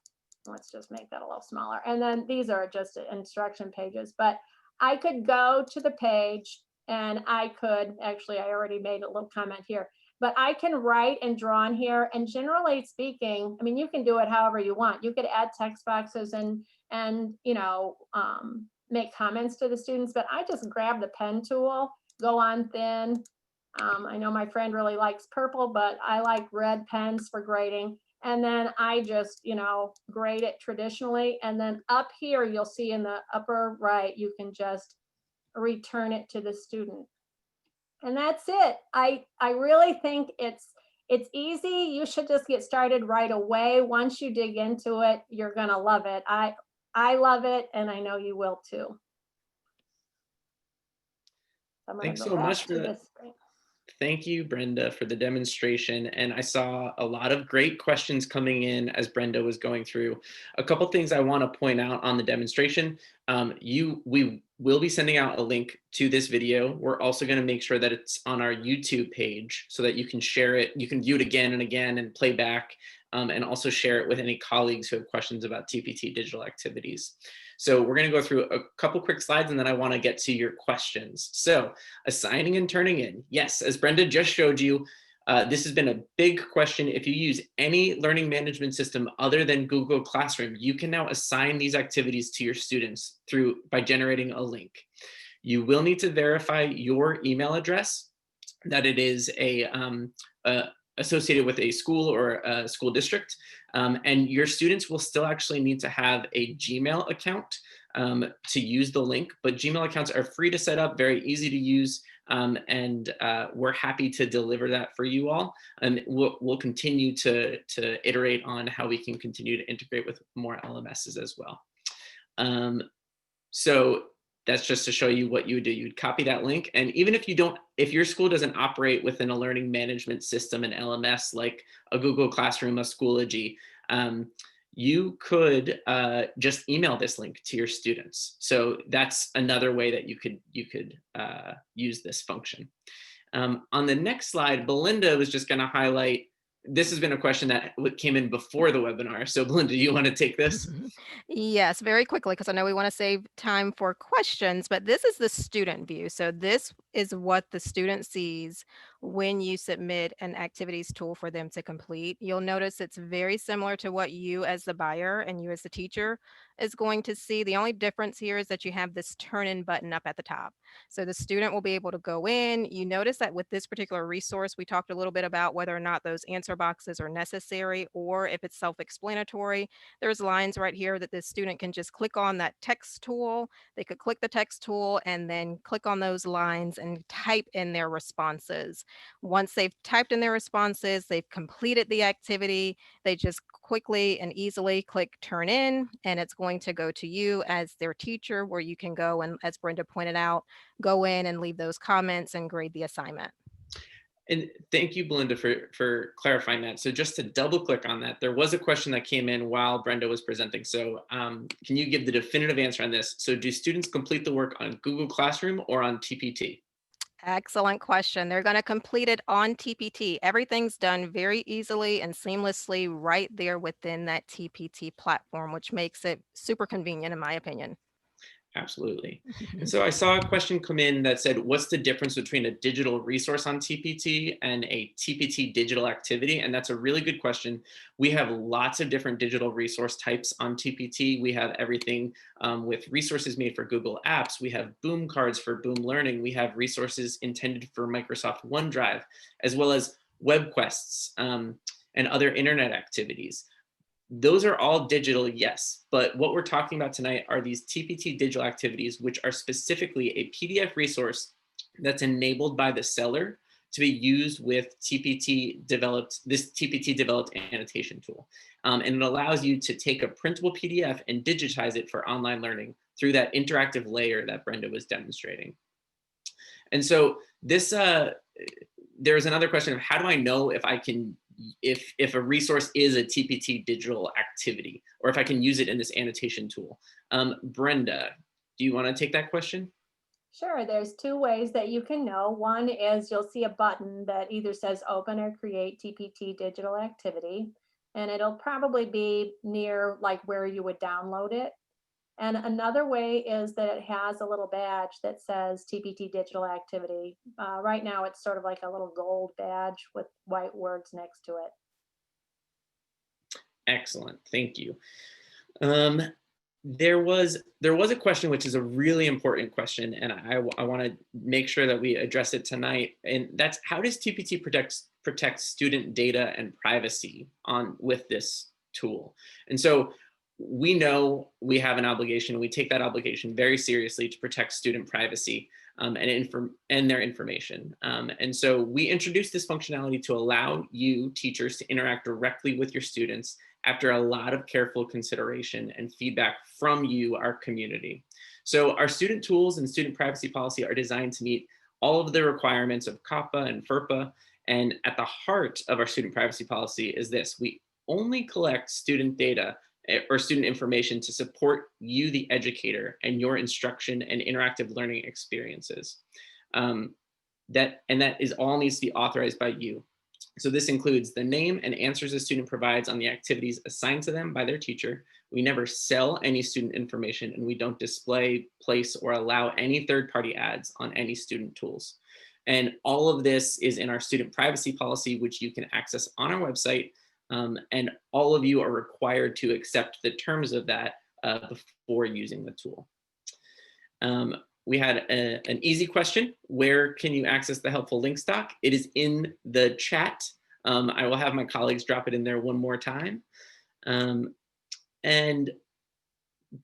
Let's just make that a little smaller. And then these are just instruction pages, but I could go to the page and I could, actually, I already made a little comment here, but I can write and draw in here. And generally speaking, I mean, you can do it however you want. You could add text boxes and you know, make comments to the students, but I just grab the pen tool, go on thin. I know my friend really likes purple, but I like red pens for grading. And then I just, you know, grade it traditionally. And then up here, you'll see in the upper right, you can just return it to the student. And that's it. I really think it's easy. You should just get started right away. Once you dig into it, you're gonna love it. I love it, and I know you will too. I'm gonna Thanks go so back much for to that. this screen. Thank you, Brenda, for the demonstration. And I saw a lot of great questions coming in as Brenda was going through. A couple things I want to point out on the demonstration. We will be sending out a link to this video. We're also going to make sure that it's on our YouTube page so that you can share it. You can view it again and again and play back, and also share it with any colleagues who have questions about TpT Digital Activities. So we're going to go through a couple quick slides, and then I want to get to your questions. So assigning and turning in. Yes, as Brenda just showed you, this has been a big question. If you use any learning management system other than Google Classroom, you can now assign these activities to your students by generating a link. You will need to verify your email address, that it is associated with a school or a school district. And your students will still actually need to have a Gmail account to use the link, but Gmail accounts are free to set up, very easy to use, and we're happy to deliver that for you all. And we'll continue to iterate on how we can continue to integrate with more LMSs as well. So that's just to show you what you would do. You'd copy that link, and even if your school doesn't operate within a learning management system, an LMS like a Google Classroom, a Schoology, you could just email this link to your students. So that's another way that you could use this function. On the next slide, Belinda was just going to highlight. This has been a question that came in before the webinar. So Belinda, you want to take this? Yes, very quickly, because I know we want to save time for questions, but this is the student view. So this is what the student sees when you submit an activities tool for them to complete. You'll notice it's very similar to what you as the buyer and you as the teacher is going to see. The only difference here is that you have this turn in button up at the top. So the student will be able to go in. You notice that with this particular resource, we talked a little bit about whether or not those answer boxes are necessary or if it's self-explanatory. There's lines right here that the student can just click on that text tool. They could click the text tool and then click on those lines and type in their responses. Once they've typed in their responses, they've completed the activity, they just quickly and easily click turn in, and it's going to go to you as their teacher, where you can go and, as Brenda pointed out, go in and leave those comments and grade the assignment. And thank you, Belinda, for clarifying that. So just to double click on that, there was a question that came in while Brenda was presenting. So can you give the definitive answer on this? So do students complete the work on Google Classroom or on TpT? Excellent question. They're going to complete it on TpT. Everything's done very easily and seamlessly right there within that TpT platform, which makes it super convenient, in my opinion. Absolutely. And so I saw a question come in that said, what's the difference between a digital resource on TpT and a TpT digital activity? And that's a really good question. We have lots of different digital resource types on TpT. We have everything with resources made for Google Apps. We have Boom cards for Boom Learning. We have resources intended for Microsoft OneDrive, as well as web quests and other internet activities. Those are all digital, yes, but what we're talking about tonight are these TpT digital activities, which are specifically a PDF resource that's enabled by the seller to be used with this TpT developed annotation tool. And it allows you to take a printable PDF and digitize it for online learning through that interactive layer that Brenda was demonstrating. And so this, there's another question of how do I know if I can if a resource is a TpT digital activity, or if I can use it in this annotation tool. Brenda, do you want to take that question? Sure, there's two ways that you can know. One is you'll see a button that either says open or create TpT digital activity, and it'll probably be near like where you would download it. And another way is that it has a little badge that says TpT digital activity. Right now it's sort of like a little gold badge with white words next to it. Excellent, thank you. There was a question, which is a really important question, and I want to make sure that we address it tonight. And that's, how does TpT protect student data and privacy with this tool? And so we know we have an obligation. We take that obligation very seriously to protect student privacy and their information. And so we introduced this functionality to allow you, teachers, to interact directly with your students after a lot of careful consideration and feedback from you, our community. So our student tools and student privacy policy are designed to meet all of the requirements of COPPA and FERPA. And at the heart of our student privacy policy is this: we only collect student data or student information to support you, the educator, and your instruction and interactive learning experiences. That is all needs to be authorized by you. So this includes the name and answers a student provides on the activities assigned to them by their teacher. We never sell any student information, and we don't display, place, or allow any third-party ads on any student tools. And all of this is in our student privacy policy, which you can access on our website. And all of you are required to accept the terms of that before using the tool. We had an easy question. Where can you access the helpful link stock? It is in the chat. I will have my colleagues drop it in there one more time. And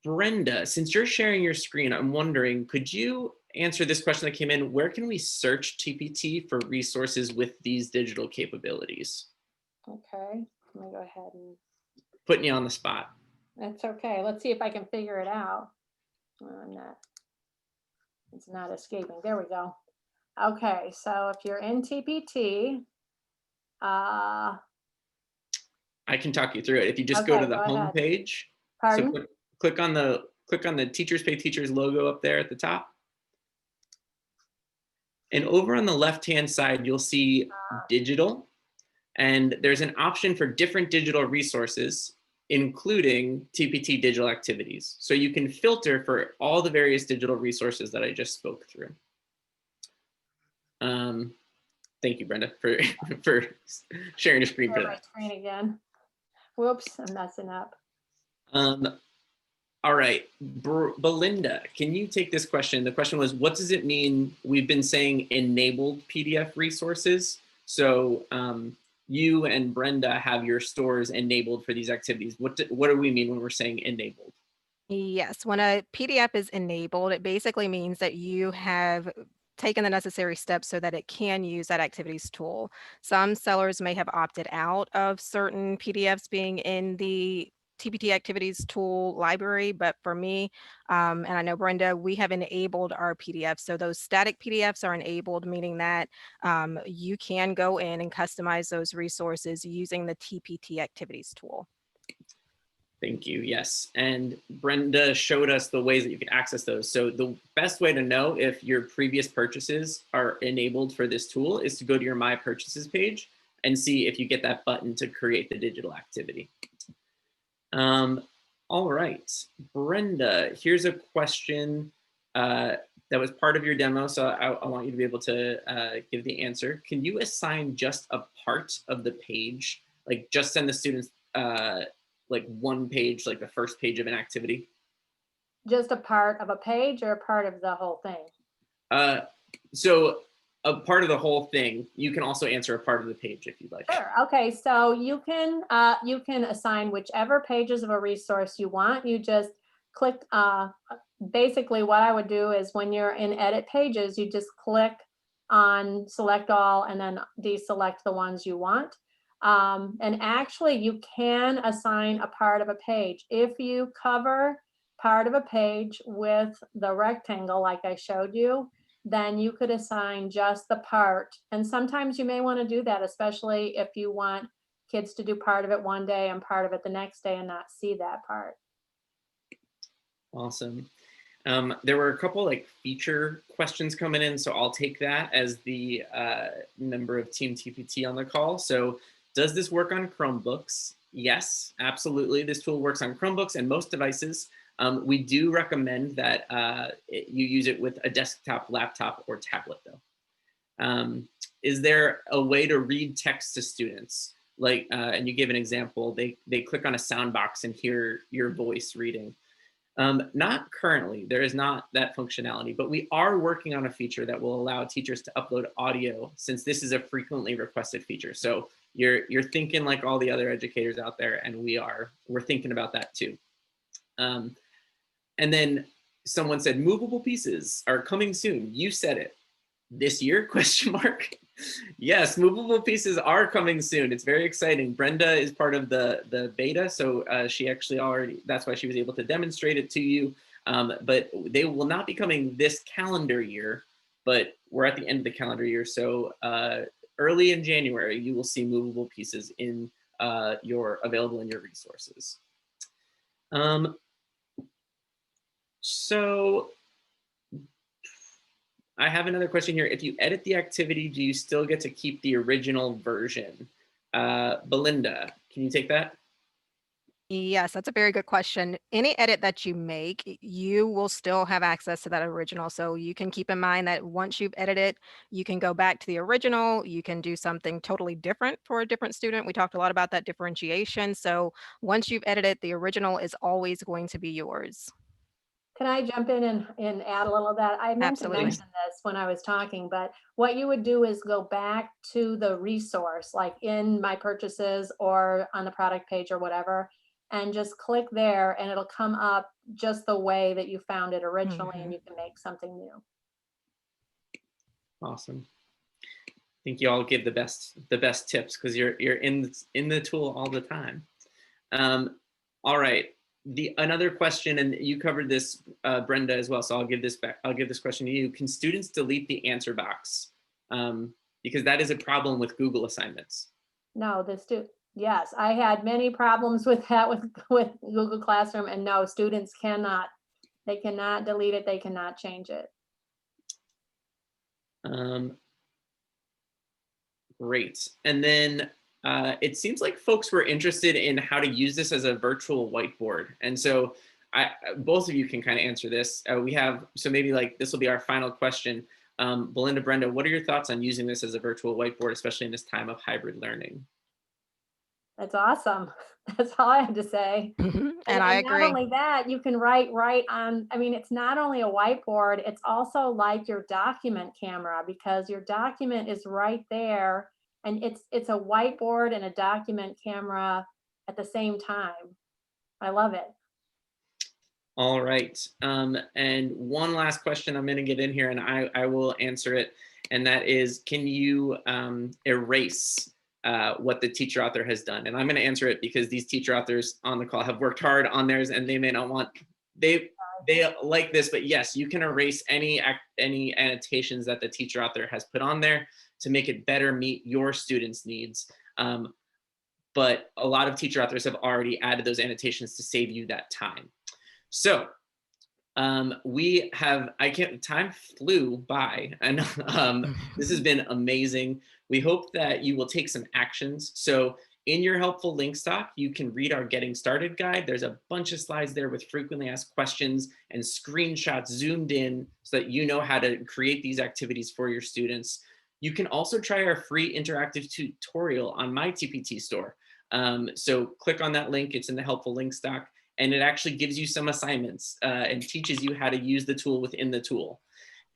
Brenda, since you're sharing your screen, I'm wondering, could you answer this question that came in? Where can we search TpT for resources with these digital capabilities? Okay, let me go ahead and. Putting you on the spot. That's okay. Let's see if I can figure it out. It's not escaping. There we go. Okay, so if you're in TpT, I can talk you through it. If you just go to the home page. Pardon? So click on the Teachers Pay Teachers logo up there at the top. And over on the left-hand side, you'll see digital. And there's an option for different digital resources, including TpT Digital Activities. So you can filter for all the various digital resources that I just spoke through. Thank you, Brenda, for sharing your screen for that. Screen again. Whoops, I'm messing up. All right, Belinda, can you take this question? The question was, what does it mean? We've been saying enabled PDF resources. So you and Brenda have your stores enabled for these activities. What do we mean when we're saying enabled? Yes, when a PDF is enabled, it basically means that you have taken the necessary steps so that it can use that activities tool. Some sellers may have opted out of certain PDFs being in the TpT activities tool library, but for me, and I know Brenda, we have enabled our PDFs. So those static PDFs are enabled, meaning that you can go in and customize those resources using the TpT activities tool. Thank you, yes. And Brenda showed us the ways that you can access those. So the best way to know if your previous purchases are enabled for this tool is to go to your My Purchases page and see if you get that button to create the digital activity. All right, Brenda, here's a question that was part of your demo, so I want you to be able to give the answer. Can you assign just a part of the page, like just send the students like one page, like the first page of an activity? Just a part of a page or a part of the whole thing? So a part of the whole thing. You can also answer a part of the page if you'd like. Sure. Okay, so you can assign whichever pages of a resource you want. You just click. Basically, what I would do is when you're in Edit Pages, you just click on Select All and then deselect the ones you want. And actually, you can assign a part of a page if you cover part of a page with the rectangle, like I showed you. Then you could assign just the part. And sometimes you may want to do that, especially if you want kids to do part of it one day and part of it the next day and not see that part. Awesome. There were a couple like feature questions coming in, so I'll take that as the member of Team TpT on the call. So does this work on Chromebooks? Yes, absolutely. This tool works on Chromebooks and most devices. We do recommend that you use it with a desktop, laptop, or tablet though. Is there a way to read text to students? Like, and you give an example, they click on a sound box and hear your voice reading. Not currently, there is not that functionality, but we are working on a feature that will allow teachers to upload audio, since this is a frequently requested feature. So you're thinking like all the other educators out there, and we're thinking about that too. And then someone said movable pieces are coming soon. You said it. This year? Question mark. Yes, movable pieces are coming soon. It's very exciting. Brenda is part of the beta, so she actually already, that's why she was able to demonstrate it to you. But they will not be coming this calendar year, but we're at the end of the calendar year. So early in January, you will see movable pieces in available in your resources. So I have another question here. If you edit the activity, do you still get to keep the original version? Belinda, can you take that? Yes, that's a very good question. Any edit that you make, you will still have access to that original. So you can keep in mind that once you've edited, you can go back to the original. You can do something totally different for a different student. We talked a lot about that differentiation. So once you've edited, the original is always going to be yours. Can I jump in and add a little of that? I meant to Absolutely. mention this when I was talking, but what you would do is go back to the resource, like in my purchases or on the product page or whatever, and just click there and it'll come up just the way that you found it originally, and you can make something new. Awesome. I think you all give the best tips because you're in the tool all the time. All right. Another question, and you covered this, Brenda, as well. So I'll give this back. I'll give this question to you. Can students delete the answer box? Because that is a problem with Google assignments. No, yes, I had many problems with that with Google Classroom, and no, students cannot. They cannot delete it. They cannot change it. Great. And then it seems like folks were interested in how to use this as a virtual whiteboard. And so both of you can kind of answer this. So maybe like this will be our final question. Belinda, Brenda, what are your thoughts on using this as a virtual whiteboard, especially in this time of hybrid learning? That's awesome. That's all I had to say. And I not agree. only that, you can write right on, I mean, it's not only a whiteboard, it's also like your document camera, because your document is right there, and it's a whiteboard and a document camera at the same time. I love it. All right. And one last question I'm going to get in here, and I will answer it. And that is, can you erase what the teacher author has done? And I'm going to answer it because these teacher authors on the call have worked hard on theirs, and they may not want, they like this, but yes, you can erase any annotations that the teacher author has put on there to make it better meet your students' needs. But a lot of teacher authors have already added those annotations to save you that time. So time flew by, and this has been amazing. We hope that you will take some actions. So in your helpful link stock, you can read our Getting Started guide. There's a bunch of slides there with frequently asked questions and screenshots zoomed in so that you know how to create these activities for your students. You can also try our free interactive tutorial on my TpT store. So click on that link, it's in the helpful link stock, and it actually gives you some assignments and teaches you how to use the tool within the tool.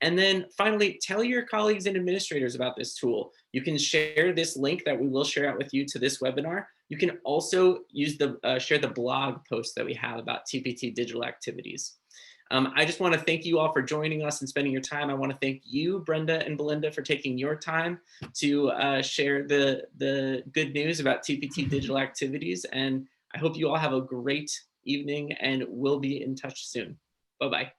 And then finally, tell your colleagues and administrators about this tool. You can share this link that we will share out with you to this webinar. You can also use share the blog post that we have about TpT Digital Activities. I just want to thank you all for joining us and spending your time. I want to thank you, Brenda and Belinda, for taking your time to share the good news about TpT Digital Activities. And I hope you all have a great evening, and we'll be in touch soon. Bye-bye.